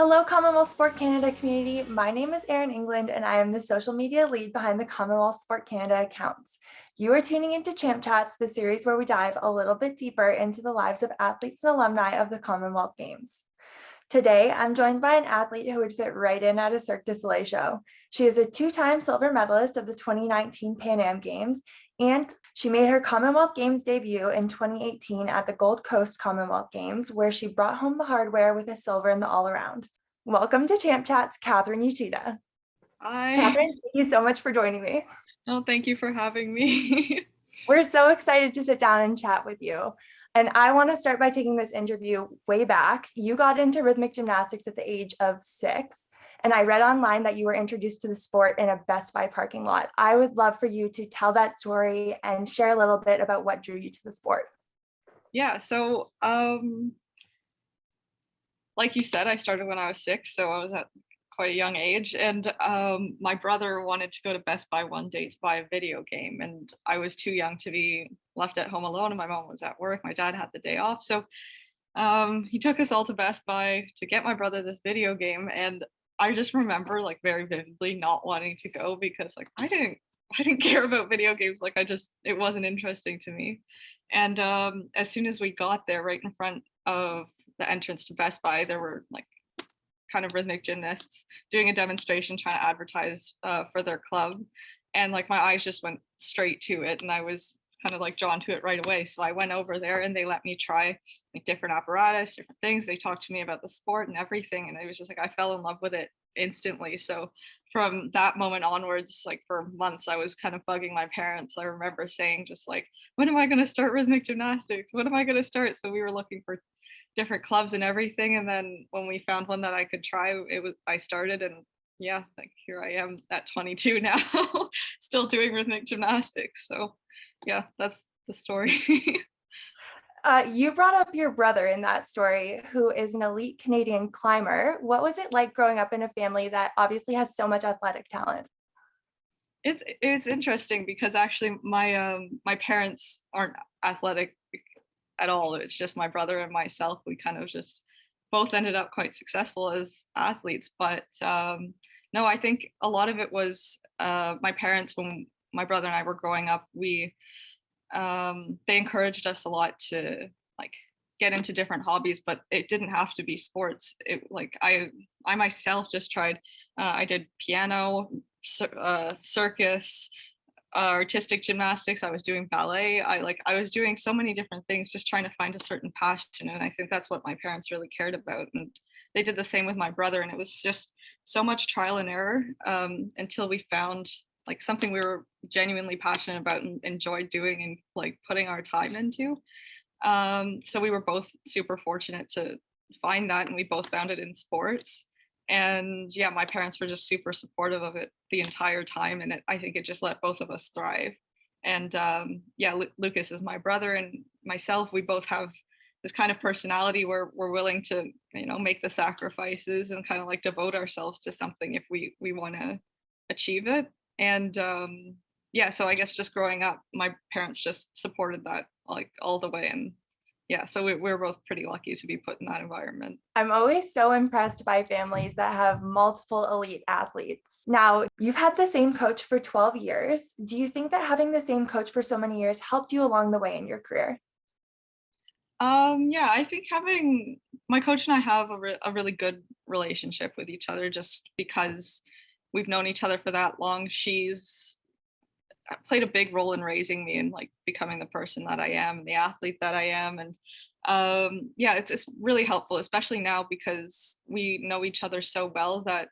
Hello, Commonwealth Sport Canada community. My name is Aerin England, and I am the social media lead behind the Commonwealth Sport Canada accounts. You are tuning into Champ Chats, the series where we dive a little bit deeper into the lives of athletes and alumni of the Commonwealth Games. Today, I'm joined by an athlete who would fit right in at a Cirque du Soleil show. She is a two-time silver medalist of the 2019 Pan Am Games, and she made her Commonwealth Games debut in 2018 at the Gold Coast Commonwealth Games, where she brought home the hardware with a silver in the all-around. Welcome to Champ Chats, Katherine Uchida. Hi. Katherine, thank you so much for joining me. Oh, thank you for having me. We're so excited to sit down and chat with you. And I want to start by taking this interview way back. You got into rhythmic gymnastics at the age of 6. And I read online that you were introduced to the sport in a Best Buy parking lot. I would love for you to tell that story and share a little bit about what drew you to the sport. Yeah, so like you said, I started when I was 6, so I was at quite a young age. And my brother wanted to go to Best Buy one day to buy a video game. And I was too young to be left at home alone. And my mom was at work. My dad had the day off. So he took us all to Best Buy to get my brother this video game. And I just remember like very vividly not wanting to go because like I didn't care about video games. Like it wasn't interesting to me. And as soon as we got there, right in front of the entrance to Best Buy, there were like kind of rhythmic gymnasts doing a demonstration trying to advertise for their club. And like my eyes just went straight to it, and I was kind of like drawn to it right away. So I went over there and they let me try like different apparatus, different things. They talked to me about the sport and everything. And it was just like I fell in love with it instantly. So from that moment onwards, like for months, I was kind of bugging my parents. I remember saying just like, when am I going to start rhythmic gymnastics? When am I going to start? So we were looking for different clubs and everything. And then when we found one that I could try, I started, and yeah, like here I am at 22 now, still doing rhythmic gymnastics. So yeah, that's the story. You brought up your brother in that story, who is an elite Canadian climber. What was it like growing up in a family that obviously has so much athletic talent? It's interesting because actually my parents aren't athletic at all. It's just my brother and myself. We kind of just both ended up quite successful as athletes. But no, I think a lot of it was my parents. When my brother and I were growing up, they encouraged us a lot to like get into different hobbies, but it didn't have to be sports. It like I myself just tried. I did piano, circus, artistic gymnastics. I was doing ballet. I was doing so many different things, just trying to find a certain passion. And I think that's what my parents really cared about. And they did the same with my brother. And it was just so much trial and error until we found like something we were genuinely passionate about and enjoyed doing and like putting our time into. So we were both super fortunate to find that, and we both found it in sports. And yeah, my parents were just super supportive of it the entire time, and I think it just let both of us thrive. And yeah, Lucas is my brother, and myself, we both have this kind of personality where we're willing to make the sacrifices and kind of like devote ourselves to something if we want to achieve it. And yeah, so I guess just growing up, my parents just supported that like all the way. And yeah, so we're both pretty lucky to be put in that environment. I'm always so impressed by families that have multiple elite athletes. Now, you've had the same coach for 12 years. Do you think that having the same coach for so many years helped you along the way in your career? Yeah, I think having my coach and I have a really good relationship with each other just because we've known each other for that long. She's played a big role in raising me and like becoming the person that I am and the athlete that I am. And yeah, it's really helpful, especially now because we know each other so well that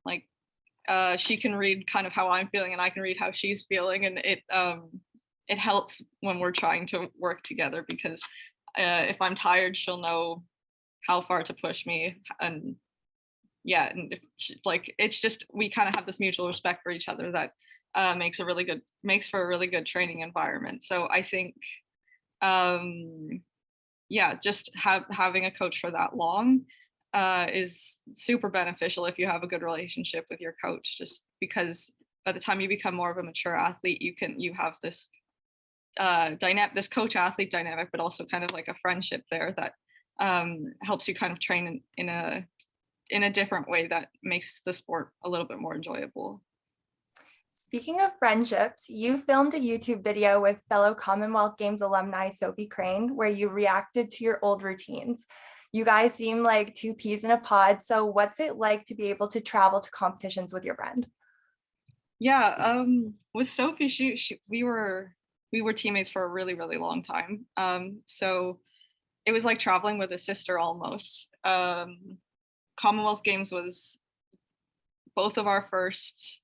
like she can read kind of how I'm feeling and I can read how she's feeling, and it helps when we're trying to work together because if I'm tired, she'll know how far to push me. And yeah, and like it's just we kind of have this mutual respect for each other that makes for a really good training environment. So I think yeah, just having a coach for that long is super beneficial if you have a good relationship with your coach, just because by the time you become more of a mature athlete, you have this this coach athlete dynamic, but also kind of like a friendship there that helps you kind of train in in a different way that makes the sport a little bit more enjoyable. Speaking of friendships, you filmed a YouTube video with fellow Commonwealth Games alumni Sophie Crane, where you reacted to your old routines. You guys seem like two peas in a pod. So what's it like to be able to travel to competitions with your friend? Yeah, with Sophie, we were teammates for a really, really long time. So it was like traveling with a sister almost. Commonwealth Games was both of our first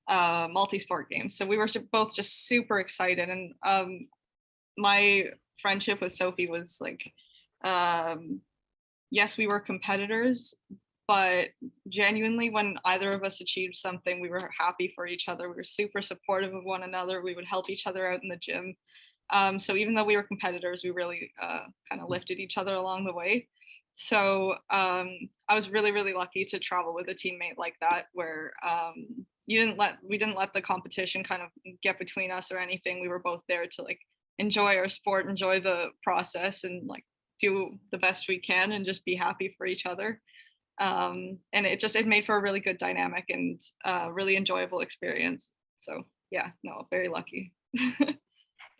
multi-sport games, so we were both just super excited. And my friendship with Sophie was like, yes, we were competitors, but genuinely, when either of us achieved something, we were happy for each other. We were super supportive of one another. We would help each other out in the gym. So even though we were competitors, we really kind of lifted each other along the way. So I was really, really lucky to travel with a teammate like that, where we didn't let the competition kind of get between us or anything. We were both there to like enjoy our sport, enjoy the process, and like do the best we can and just be happy for each other. And it made for a really good dynamic and really enjoyable experience. So yeah, no, very lucky.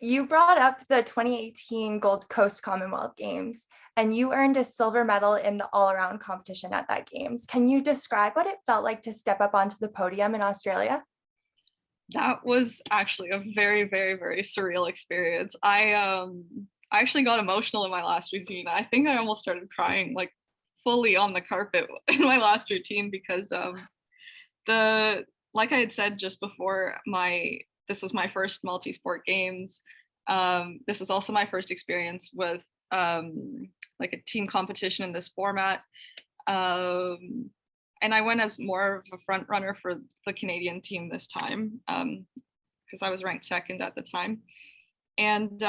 You brought up the 2018 Gold Coast Commonwealth Games, and you earned a silver medal in the all-around competition at that Games. Can you describe what it felt like to step up onto the podium in Australia? That was actually a very, very, very surreal experience. I actually got emotional in my last routine. I think I almost started crying like fully on the carpet in my last routine because the like I had said just before, my this was my first multi-sport games. This was also my first experience with like a team competition in this format. And I went as more of a front runner for the Canadian team this time because I was ranked second at the time. And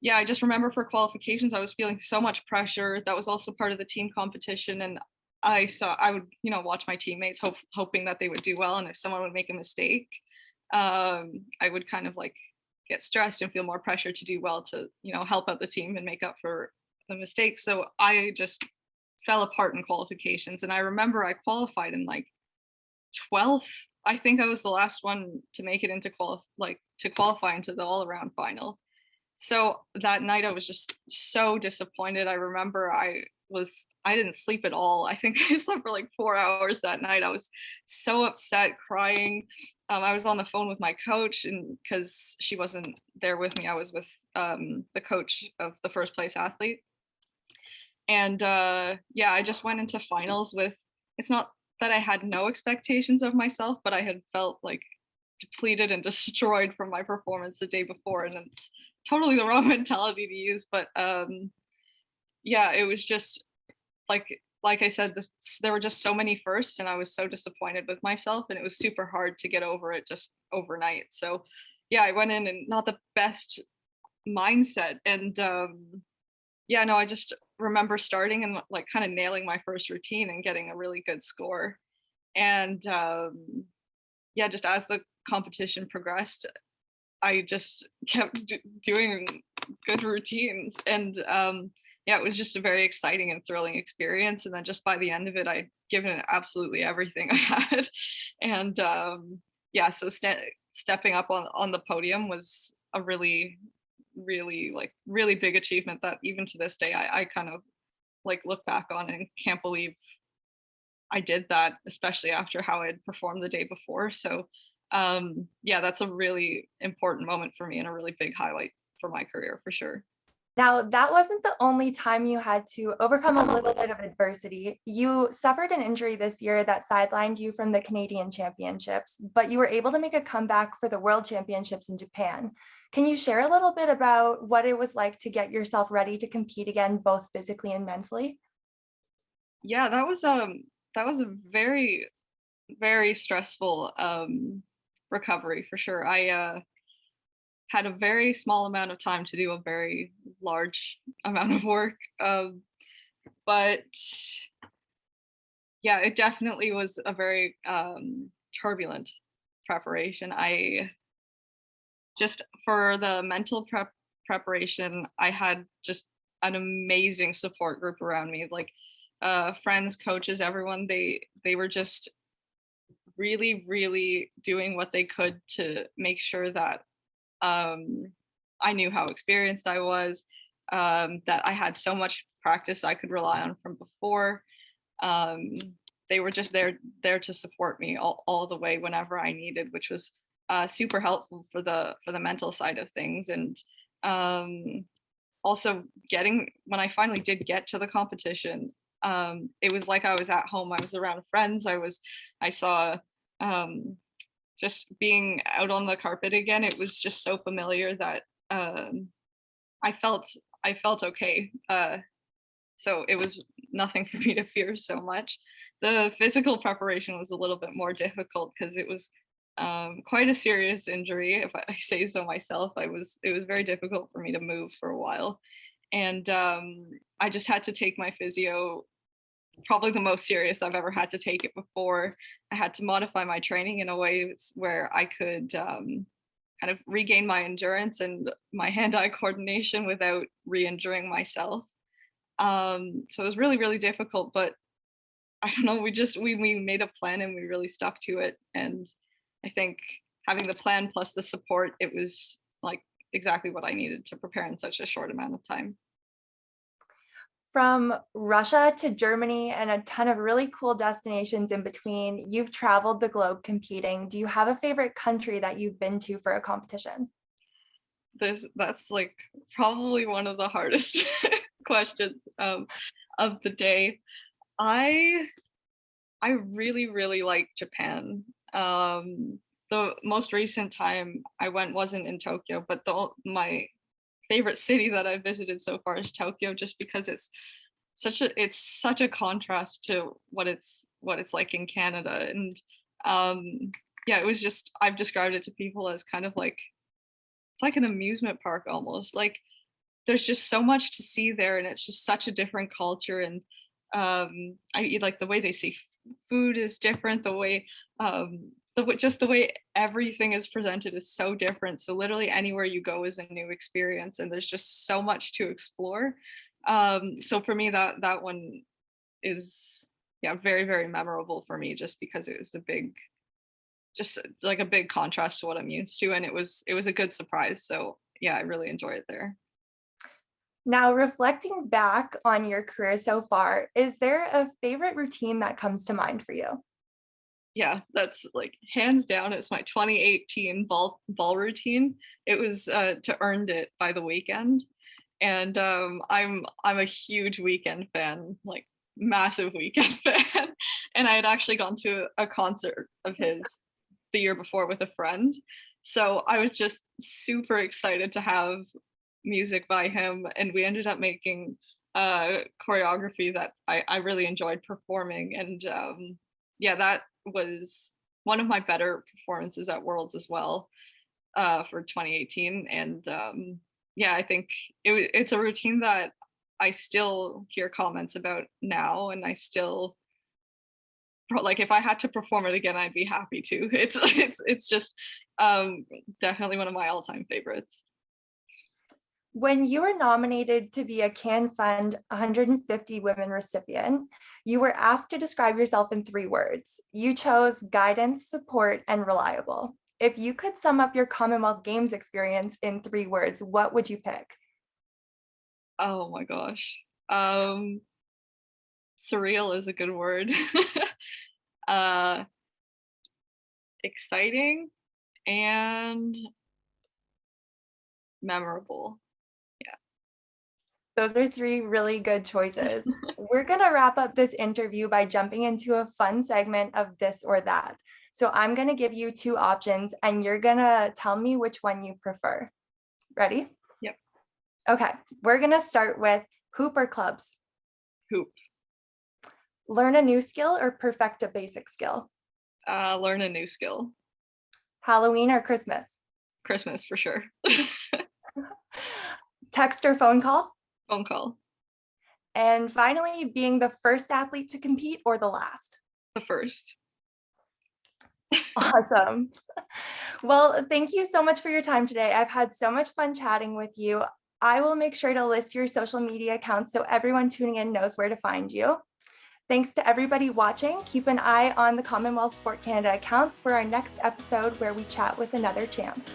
yeah, I just remember for qualifications, I was feeling so much pressure. That was also part of the team competition. And I would, watch my teammates hoping that they would do well. And if someone would make a mistake, I would kind of like get stressed and feel more pressure to do well to, help out the team and make up for the mistakes. So I just fell apart in qualifications. And I remember I qualified in like 12th. I think I was the last one to make it into qualify into the all around final. So that night I was just so disappointed. I remember I didn't sleep at all. I think I slept for like 4 hours that night. I was so upset, crying. I was on the phone with my coach, and because she wasn't there with me, I was with the coach of the first place athlete. And yeah, I just went into finals with, it's not that I had no expectations of myself, but I had felt like depleted and destroyed from my performance the day before. And it's totally the wrong mentality to use. But yeah, it was just like I said, there were just so many firsts, and I was so disappointed with myself, and it was super hard to get over it just overnight. So yeah, I went in and not the best mindset. And yeah, no, I just remember starting and like kind of nailing my first routine and getting a really good score. And yeah, just as the competition progressed, I just kept doing good routines. And yeah, it was just a very exciting and thrilling experience. And then just by the end of it, I'd given it absolutely everything I had. And yeah, so stepping up on the podium was a really, really really big achievement that even to this day I kind of like look back on and can't believe I did that, especially after how I had performed the day before. So yeah, that's a really important moment for me and a really big highlight for my career for sure. Now, that wasn't the only time you had to overcome a little bit of adversity. You suffered an injury this year that sidelined you from the Canadian Championships, but you were able to make a comeback for the World Championships in Japan. Can you share a little bit about what it was like to get yourself ready to compete again, both physically and mentally? Yeah, that was a very, very stressful recovery for sure. I had a very small amount of time to do a very large amount of work. But yeah, it definitely was a very turbulent preparation. I just for the mental preparation, I had just an amazing support group around me. Like friends, coaches, everyone, they were just really, really doing what they could to make sure that I knew how experienced I was, that I had so much practice I could rely on from before. Um, they were just there to support me all the way whenever I needed, which was super helpful for the mental side of things. And also getting when I finally did get to the competition, it was like I was at home. I was around friends. I saw just being out on the carpet again. It was just so familiar that I felt I felt okay. So it was nothing for me to fear so much. The physical preparation was a little bit more difficult because it was quite a serious injury, if I say so myself. It was very difficult for me to move for a while, and I just had to take my physio probably the most serious I've ever had to take it before. I had to modify my training in a way where I could kind of regain my endurance and my hand-eye coordination without re-injuring myself. So it was really, really difficult, but I don't know, we made a plan and we really stuck to it. And I think having the plan plus the support, it was like exactly what I needed to prepare in such a short amount of time. From Russia to Germany and a ton of really cool destinations in between, you've traveled the globe competing. Do you have a favorite country that you've been to for a competition? That's like probably one of the hardest questions of the day. I I really, really like Japan. The most recent time I went wasn't in Tokyo, but my favorite city that I've visited so far is Tokyo, just because it's such a contrast to what it's like in Canada. And yeah, it was just I've described it to people as kind of like it's like an amusement park almost. Like there's just so much to see there, and it's just such a different culture. And I eat like the way they see food is different. Just the way everything is presented is so different. So literally anywhere you go is a new experience, and there's just so much to explore. So for me, that one is yeah very very memorable for me, just because it was just like a big contrast to what I'm used to, and it was a good surprise. So yeah, I really enjoy it there. Now, reflecting back on your career so far, is there a favorite routine that comes to mind for you? Yeah, that's like hands down. It's my 2018 ball routine. It was to Earned It by the Weekend, and I'm a huge Weekend fan, like massive Weekend fan. And I had actually gone to a concert of his the year before with a friend, so I was just super excited to have music by him, and we ended up making choreography that I really enjoyed performing. And yeah, that was one of my better performances at Worlds as well, for 2018. And yeah, I think it's a routine that I still hear comments about now, and I still like if I had to perform it again, I'd be happy to. It's just definitely one of my all-time favorites. When you were nominated to be a Can Fund 150 Women recipient, you were asked to describe yourself in 3 words. You chose guidance, support, and reliable. If you could sum up your Commonwealth Games experience in 3 words, what would you pick? Oh my gosh. Surreal is a good word. uh Exciting and memorable. Yeah. Those are 3 really good choices. We're going to wrap up this interview by jumping into a fun segment of this or that. So I'm going to give you 2 options and you're going to tell me which one you prefer. Ready? Yep. Okay, we're going to start with hoop or clubs. Hoop. Learn a new skill or perfect a basic skill. Learn a new skill. Halloween or Christmas. Christmas for sure. Text or phone call. Phone call. And finally, being the first athlete to compete or the last. The first. Awesome. Well, thank you so much for your time today. I've had so much fun chatting with you. I will make sure to list your social media accounts so everyone tuning in knows where to find you. Thanks to everybody watching. Keep an eye on the Commonwealth Sport Canada accounts for our next episode where we chat with another champ.